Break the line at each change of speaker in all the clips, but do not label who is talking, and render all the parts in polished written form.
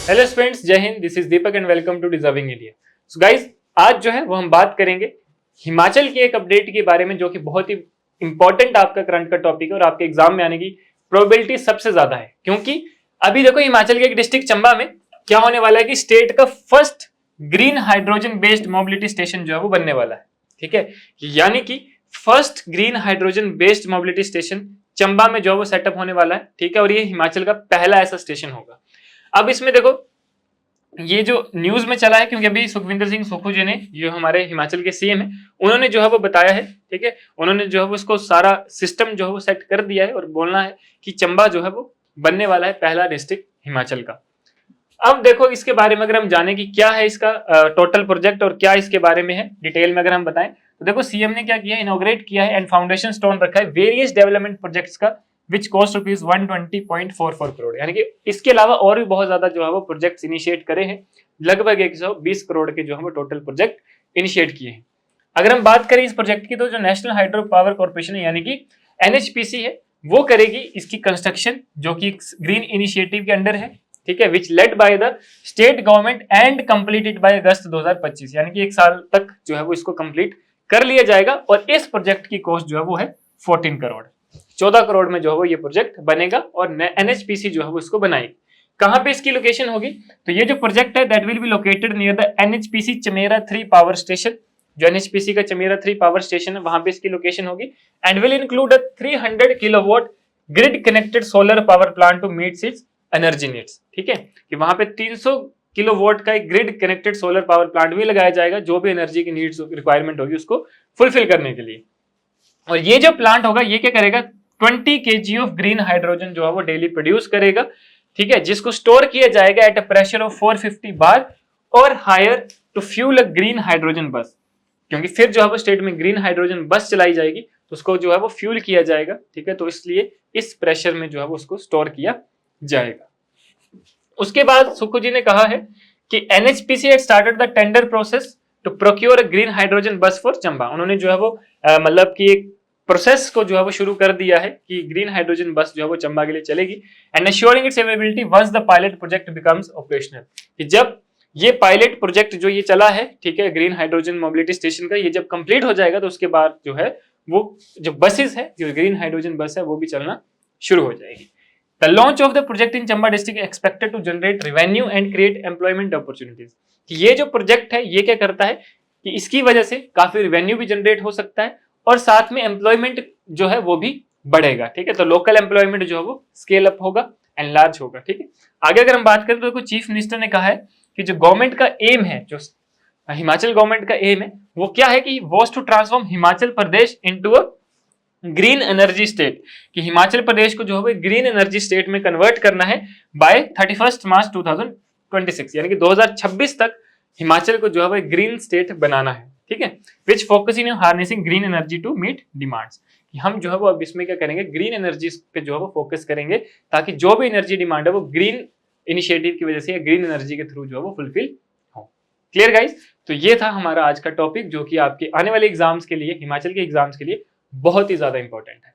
Hello friends, जय Hind. This is Deepak and welcome to deserving India. So guys, आज जो है वो हम बात करेंगे हिमाचल की एक अपडेट के बारे में, जो कि बहुत ही इंपॉर्टेंट आपका करंट का टॉपिक है और आपके एग्जाम में आने की प्रोबेबिलिटी सबसे ज्यादा है। क्योंकि अभी देखो, हिमाचल के एक डिस्ट्रिक्ट चंबा में क्या होने वाला है कि स्टेट का first green hydrogen based mobility station जो है वो बनने वाला है। ठीक है, यानी कि first green hydrogen based mobility station Chamba में जो है वो सेटअप होने वाला है। ठीक है, और ये हिमाचल का पहला ऐसा स्टेशन होगा। अब इसमें देखो, ये जो न्यूज में चला है, क्योंकि अभी सुखविंदर सिंह सुक्खू जी ने, जो हमारे हिमाचल के सीएम है, उन्होंने जो है वो बताया है। ठीक है, उन्होंने जो है वो उसको सारा सिस्टम जो है वो सेट कर दिया है और बोलना है कि चंबा जो है वो बनने वाला है पहला डिस्ट्रिक्ट हिमाचल का। अब देखो, इसके बारे में अगर हम जाने कि क्या है इसका टोटल प्रोजेक्ट और क्या इसके बारे में है डिटेल में अगर हम बताएं, तो देखो सीएम ने क्या किया, इनॉग्रेट किया है एंड फाउंडेशन स्टोन रखा है वेरियस डेवलपमेंट प्रोजेक्ट्स का, विच कॉस्ट रुपीज 120.44 करोड़। यानी कि इसके अलावा और भी बहुत ज्यादा जो है वो प्रोजेक्ट्स इनिशिएट करे हैं। लगभग 120 करोड़ के जो है वो टोटल प्रोजेक्ट इनिशिएट किए हैं। अगर हम बात करें इस प्रोजेक्ट की, तो जो नेशनल हाइड्रो पावर कॉर्पोरेशन है यानी कि एनएचपीसी है, वो करेगी इसकी कंस्ट्रक्शन, जो कि ग्रीन इनिशिएटिव के अंडर है। ठीक है, which led by the state government and completed by August 2025। यानी कि एक साल तक जो है वो इसको कंप्लीट कर लिया जाएगा। और इस प्रोजेक्ट की कॉस्ट जो है वो है 14 करोड़। 14 करोड़ में जो है वो ये प्रोजेक्ट बनेगा और एनएचपीसी जो है वो इसको बनाएगी। कहां पे इसकी लोकेशन होगी, तो ये जो प्रोजेक्ट है that will be located near the NHPC Chamera 3 power station. जो एनएचपीसी का चमेरा 3 पावर स्टेशन है, वहां पे इसकी लोकेशन होगी। And will include a 300 kilowatt grid connected solar power plant to meet its energy needs. ठीक है, कि वहां पे 300 किलोवाट का एक grid connected solar power plant भी लगाया जाएगा, जो भी एनर्जी की नीड्स रिक्वायरमेंट होगी उसको फुलफिल करने के लिए। और ये जो प्लांट होगा, ये क्या करेगा, 20 kg ऑफ ग्रीन हाइड्रोजन जो है वो डेली प्रोड्यूस करेगा। ठीक है, जिसको स्टोर किया जाएगा at a pressure of 450 bar और higher to fuel a green hydrogen bus. क्योंकि फिर जो है वो स्टेट में ग्रीन हाइड्रोजन बस चलाई जाएगी, तो उसको जो है वो फ्यूल किया जाएगा। ठीक है, तो इसलिए इस प्रेशर में जो है वो उसको स्टोर किया जाएगा। उसके बाद सुक्खू जी ने कहा है कि NHPC had started the tender process to procure a green hydrogen bus for Chamba. उन्होंने जो है वो मतलब कि एक प्रोसेस को जो है वो शुरू कर दिया है कि ग्रीन हाइड्रोजन बस जो है वो चंबा के लिए चलेगी। And assuring its availability once the pilot project becomes operational. कि जब ये पायलट प्रोजेक्ट जो ये चला है, ठीक है, ग्रीन हाइड्रोजन मोबिलिटी स्टेशन का, ये जब कंप्लीट हो जाएगा तो उसके बाद जो है वो जो बसेस है, जो ग्रीन हाइड्रोजन बस है, वो भी चलना शुरू हो जाएगी। The launch of the project in Chamba district expected to generate revenue and create employment opportunities। कि ये जो प्रोजेक्ट है ये क्या करता है कि इसकी वजह से काफी रेवेन्यू भी जनरेट हो सकता है और साथ में एम्प्लॉयमेंट जो है वो भी बढ़ेगा। ठीक है, तो लोकल एम्प्लॉयमेंट जो है वो स्केल अप होगा एंड लार्ज होगा। ठीक है, आगे अगर हम बात करें तो चीफ मिनिस्टर ने कहा है कि जो गवर्नमेंट का एम है, जो हिमाचल गवर्नमेंट का एम है, वो क्या है कि was to transform Himachal Pradesh into a green energy state. कि हिमाचल प्रदेश को जो है ग्रीन एनर्जी स्टेट में कन्वर्ट करना है बाय 31 मार्च 2026। यानी कि 2026 तक हिमाचल को जो है ग्रीन स्टेट बनाना है। ठीक है, which focusing on harnessing green energy to meet demands. कि हम जो है वो अब इसमें क्या करेंगे, ग्रीन एनर्जी पे जो है वो फोकस करेंगे, ताकि जो भी एनर्जी डिमांड है वो ग्रीन इनिशिएटिव की वजह से या ग्रीन एनर्जी के थ्रू जो है वो फुलफिल हो। Clear guys? तो ये था हमारा आज का टॉपिक, जो कि आपके आने वाले एग्जाम्स के लिए, हिमाचल के एग्जाम्स के लिए बहुत ही ज्यादा इंपॉर्टेंट है।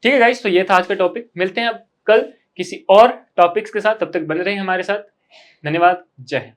ठीक है गाइस, तो ये था आज का टॉपिक। मिलते हैं अब कल किसी और टॉपिक्स के साथ, तब तक बने रहें हमारे साथ। धन्यवाद, जय हिंद।